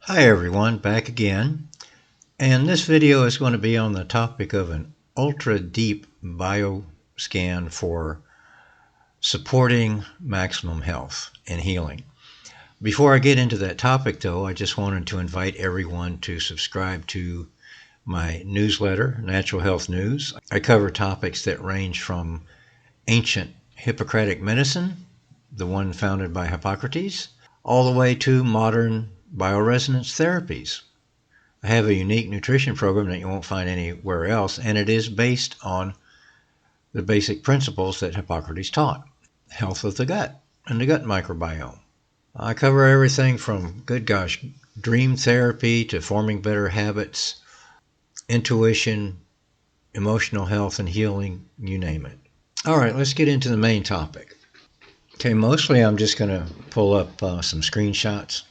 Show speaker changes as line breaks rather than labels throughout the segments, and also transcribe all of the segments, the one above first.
Hi everyone, back again, and this video is going to be on the topic of an ultra deep bioscan for supporting maximum health and healing. Before I get into that topic though, I just wanted to invite everyone to subscribe to my newsletter, Natural Health News. I cover topics that range from ancient Hippocratic medicine, the one founded by Hippocrates, all the way to modern bioresonance therapies. I have a unique nutrition program that you won't find anywhere else, and it is based on the basic principles that Hippocrates taught. Health of the gut and the gut microbiome. I cover everything from, good gosh, dream therapy to forming better habits, intuition, emotional health and healing, you name it. All right, let's get into the main topic. Okay, mostly I'm just going to pull up some screenshots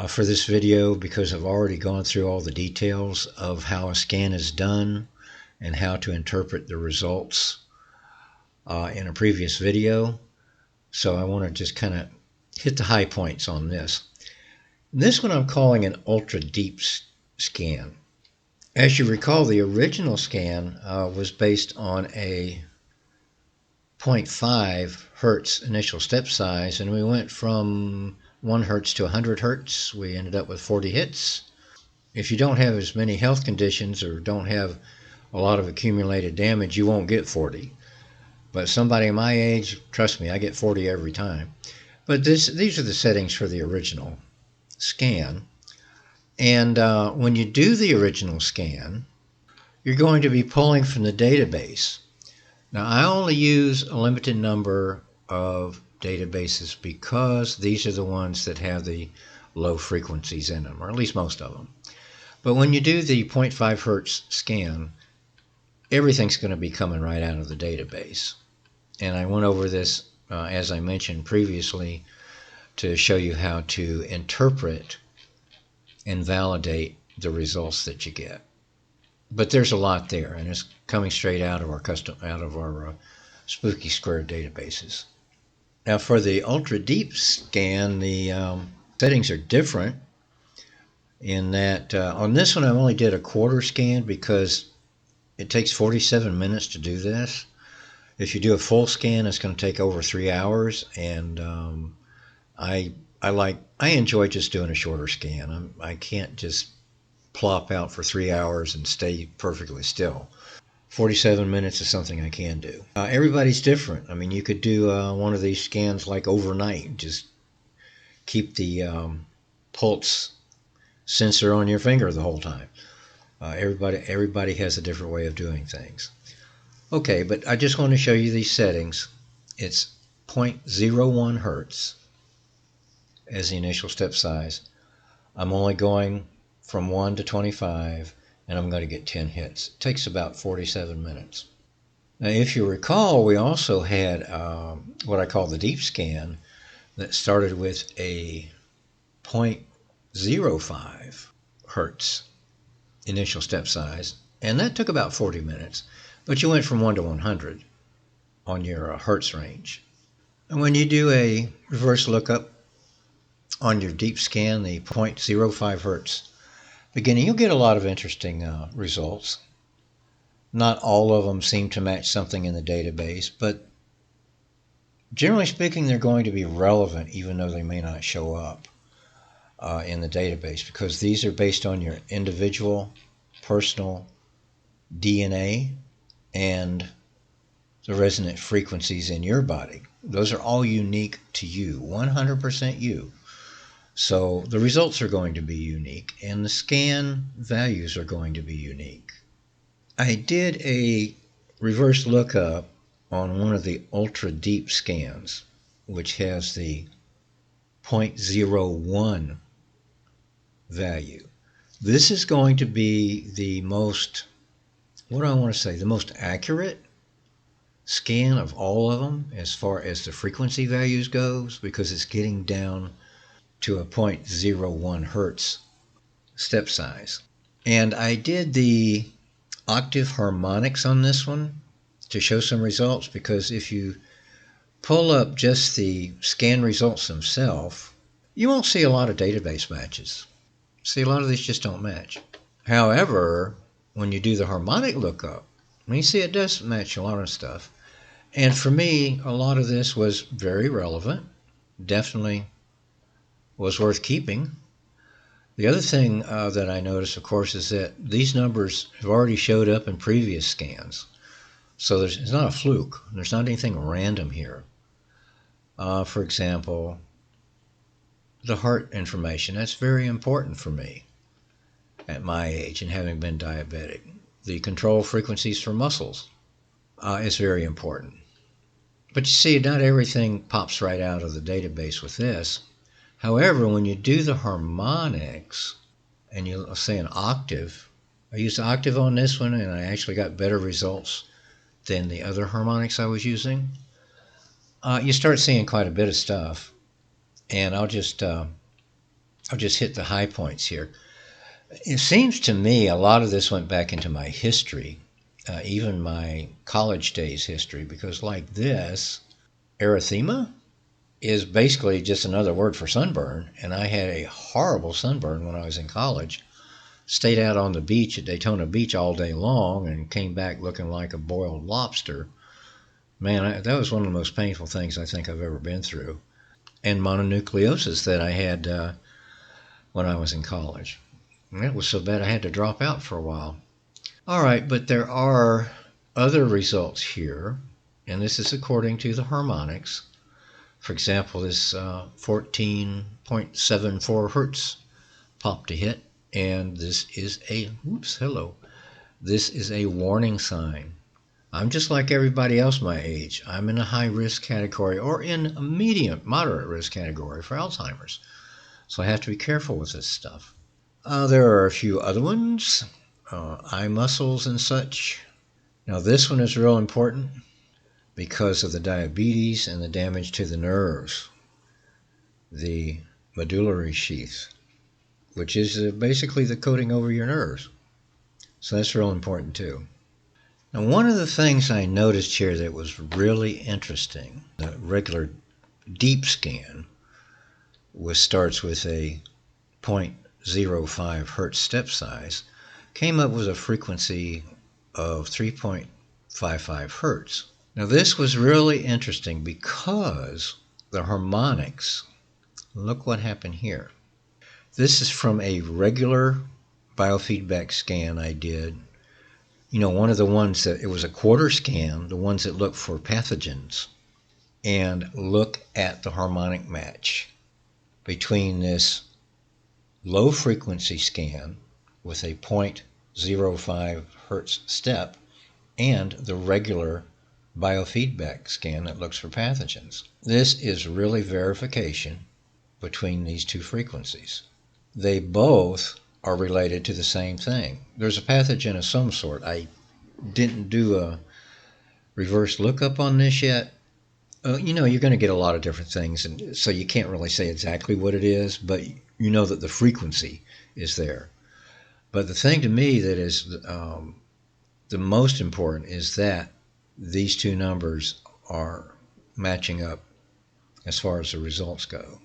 for this video because I've already gone through all the details of how a scan is done and how to interpret the results in a previous video. So I want to just kind of hit the high points on this. This one I'm calling an ultra deep scan. As you recall, the original scan was based on a 0.5 hertz initial step size, and we went from 1 hertz to 100 hertz. We ended up with 40 hits. If you don't have as many health conditions or don't have a lot of accumulated damage, you won't get 40. But somebody my age, trust me, I get 40 every time. But these are the settings for the original scan. And when you do the original scan, you're going to be pulling from the database. Now, I only use a limited number of databases because these are the ones that have the low frequencies in them, or at least most of them. But when you do the 0.5 hertz scan, everything's going to be coming right out of the database. And I went over this, as I mentioned previously, to show you how to interpret and validate the results that you get. But there's a lot there, and it's coming straight out of our Spooky Square databases. Now, for the ultra deep scan, the settings are different in that on this one I only did a quarter scan because it takes 47 minutes to do this. If you do a full scan, it's going to take over 3 hours, and I enjoy just doing a shorter scan. I can't just plop out for 3 hours and stay perfectly still. 47 minutes is something I can do. Everybody's different. I mean, you could do one of these scans like overnight, just keep the pulse sensor on your finger the whole time. Everybody has a different way of doing things. Okay, but I just want to show you these settings. It's 0.01 hertz as the initial step size. I'm only going from 1 to 25, and I'm going to get 10 hits. It takes about 47 minutes. Now, if you recall, we also had what I call the deep scan that started with a 0.05 hertz initial step size, and that took about 40 minutes. But you went from 1 to 100 on your hertz range. And when you do a reverse lookup on your deep scan, the 0.05 hertz beginning, you'll get a lot of interesting results. Not all of them seem to match something in the database, but generally speaking, they're going to be relevant even though they may not show up in the database, because these are based on your individual personal DNA and the resonant frequencies in your body. Those are all unique to you, 100% you. So the results are going to be unique, and the scan values are going to be unique. I did a reverse lookup on one of the ultra deep scans, which has the 0.01 value. This is going to be the most, what do I want to say, the most accurate scan of all of them as far as the frequency values goes, because it's getting down to a 0.01 hertz step size. And I did the octave harmonics on this one to show some results, because if you pull up just the scan results themselves, you won't see a lot of database matches. See, a lot of these just don't match. However, when you do the harmonic lookup, you see it does match a lot of stuff. And for me, a lot of this was very relevant. Definitely was worth keeping. The other thing that I noticed, of course, is that these numbers have already showed up in previous scans. So it's not a fluke. There's not anything random here. For example, the heart information. That's very important for me at my age and having been diabetic. The control frequencies for muscles is very important. But you see, not everything pops right out of the database with this. However, when you do the harmonics, and you'll say an octave, I used octave on this one, and I actually got better results than the other harmonics I was using. You start seeing quite a bit of stuff, and I'll just hit the high points here. It seems to me a lot of this went back into my history, even my college days history, because like this, erythema is basically just another word for sunburn, and I had a horrible sunburn when I was in college. Stayed out on the beach at Daytona Beach all day long and came back looking like a boiled lobster. Man, that was one of the most painful things I think I've ever been through. And mononucleosis that I had when I was in college. And it was so bad I had to drop out for a while. All right, but there are other results here, and this is according to the harmonics. For example, this 14.74 hertz popped a hit, and this is a, this is a warning sign. I'm just like everybody else my age. I'm in a high risk category or in a medium, moderate risk category for Alzheimer's. So I have to be careful with this stuff. There are a few other ones, eye muscles and such. Now this one is real important because of the diabetes and the damage to the nerves, the medullary sheath, which is basically the coating over your nerves. So that's real important too. Now one of the things I noticed here that was really interesting, the regular deep scan starts with a 0.05 hertz step size, came up with a frequency of 3.55 hertz. Now this was really interesting because the harmonics, look what happened here. This is from a regular biofeedback scan I did. You know, one of the ones that, it was a quarter scan, the ones that look for pathogens, and look at the harmonic match between this low frequency scan with a 0.05 hertz step and the regular biofeedback scan that looks for pathogens. This is really verification between these two frequencies. They both are related to the same thing. There's a pathogen of some sort. I didn't do a reverse lookup on this yet. You know, you're going to get a lot of different things, and so you can't really say exactly what it is, but you know that the frequency is there. But the thing to me that is the most important is that these two numbers are matching up as far as the results go.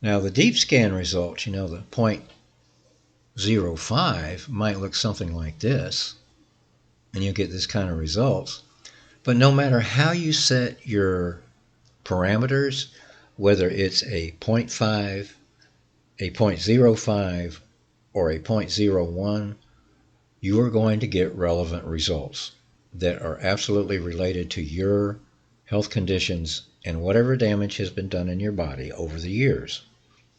Now the deep scan results, you know, the 0.05 might look something like this, and you'll get this kind of results. But no matter how you set your parameters, whether it's a 0.5, a 0.05, or a 0.01, you are going to get relevant results that are absolutely related to your health conditions and whatever damage has been done in your body over the years.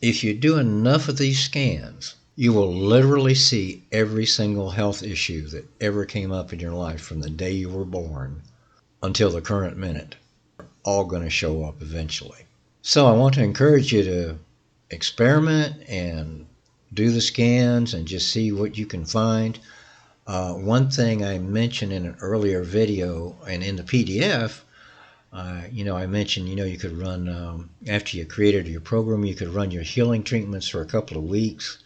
If you do enough of these scans, you will literally see every single health issue that ever came up in your life from the day you were born until the current minute, all going to show up eventually. So I want to encourage you to experiment and do the scans and just see what you can find. One thing I mentioned in an earlier video and in the PDF, you know, I mentioned, you know, you could run, after you created your program, you could run your healing treatments for a couple of weeks.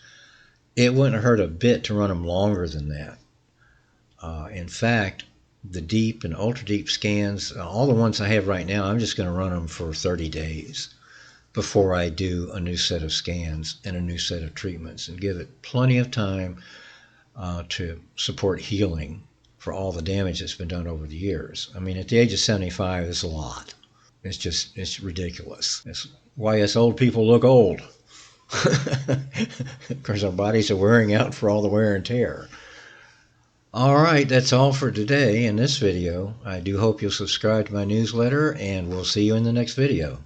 It wouldn't hurt a bit to run them longer than that. In fact, the deep and ultra deep scans, all the ones I have right now, I'm just going to run them for 30 days. before I do a new set of scans and a new set of treatments, and give it plenty of time to support healing for all the damage that's been done over the years. I mean, at the age of 75, it's a lot. It's ridiculous. It's why us old people look old. Because our bodies are wearing out for all the wear and tear. All right, that's all for today in this video. I do hope you'll subscribe to my newsletter, and we'll see you in the next video.